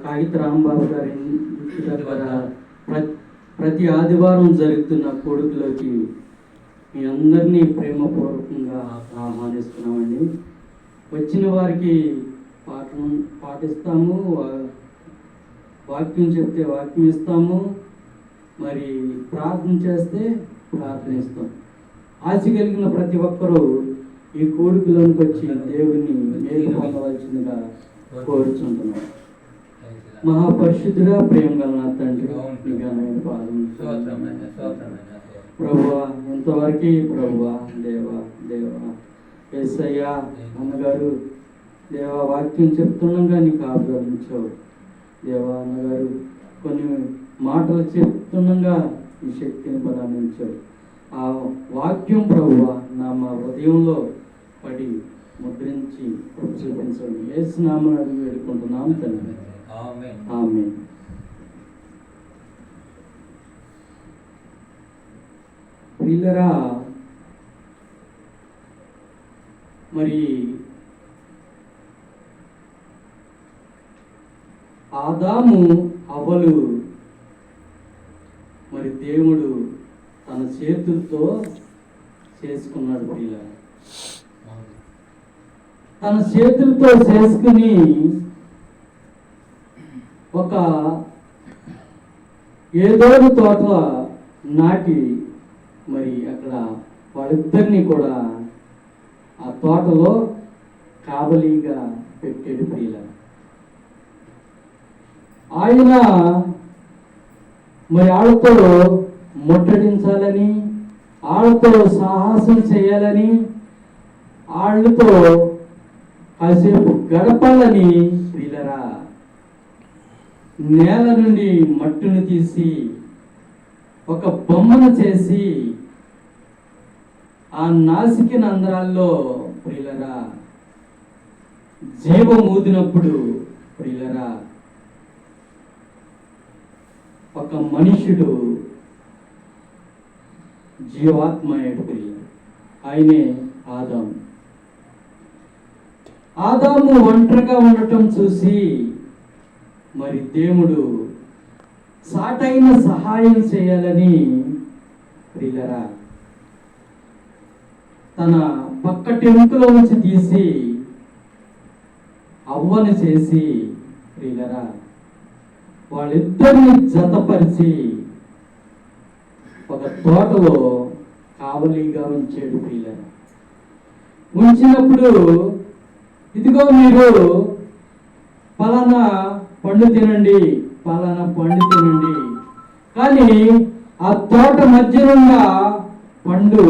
కాగిత రాంబాబు గారి ఇంటి దగ్గర ప్రతి ఆదివారం జరుగుతున్న కొడుకులోకి మీ అందరినీ ప్రేమపూర్వకంగా ఆహ్వానిస్తున్నామండి. వచ్చిన వారికి పాటిస్తాము, వాక్యం చెప్తే వాక్యం ఇస్తాము, మరి ప్రార్థన చేస్తే ప్రార్థన ఇస్తాం. ఆశ కలిగిన ప్రతి ఒక్కరూ ఈ కోరికలోనికి వచ్చి దేవుని మేలు పొందవలసిందిగా కోరుచుంటున్నాం. మహాపరిశుద్ధుడా, ప్రేమ గల నా తండ్రి, ప్రభువా, ఇంతవరకు ప్రభువా, దేవా యేసయ్యా అన్నగారు దేవా వాక్యం చెప్తుండగా నీకు ఆదరించావు. దేవా అన్నగారు కొన్ని మాటలు చెప్తుండగా ఈ శక్తిని బలాన్నించావు. ఆ వాక్యం ప్రభువా మా హృదయంలో పడి ముద్రించి చూపించండి. యేసు నామమున వేడుకుంటున్నాం తండ్రి, ఆమేన్. ప్రియులారా, మరి ఆదాము అవ్వలు మరి దేవుడు తన చేతులతో చేసుకున్నాడు. ప్రియులారా, తన చేతులతో చేసుకుని ఒక ఏదోని తోట నాటి మరి అక్కడ వాళ్ళిద్దరినీ కూడా ఆ తోటలో కావలిగా పెట్టాడు. ప్రియులారా, ఆయన మరి ఆళ్ళతో ముట్టడించాలని, ఆళ్ళతో సాహసం చేయాలని, ఆళ్ళతో కాసేపు గడపాలని ప్రియులారా నేల నుండి మట్టును తీసి ఒక బొమ్మను చేసి ఆ నాసిక రంధ్రాల్లో ప్రియులారా జీవం ఊదినప్పుడు ప్రియులారా ఒక మనుషుడు జీవాత్మ అయ్యాడు. ప్రియులారా, ఆయనే ఆదాము. ఆదాము ఒంటరిగా ఉండటం చూసి మరి దేవుడు సాటైన సహాయం చేయాలని ప్రియులారా తన పక్కటెముకలో నుంచి తీసి అవ్వను చేసి ప్రియులారా వాళ్ళిద్దరిని జతపరిచి ఒక తోటలో కావలిగా ఉంచాడు. ప్రియులారా, ఉంచినప్పుడు ఇదిగో మీరు పలానా పండు తినండి, పలానా పండు తినండి, కానీ ఆ తోట మధ్యనున్న పండు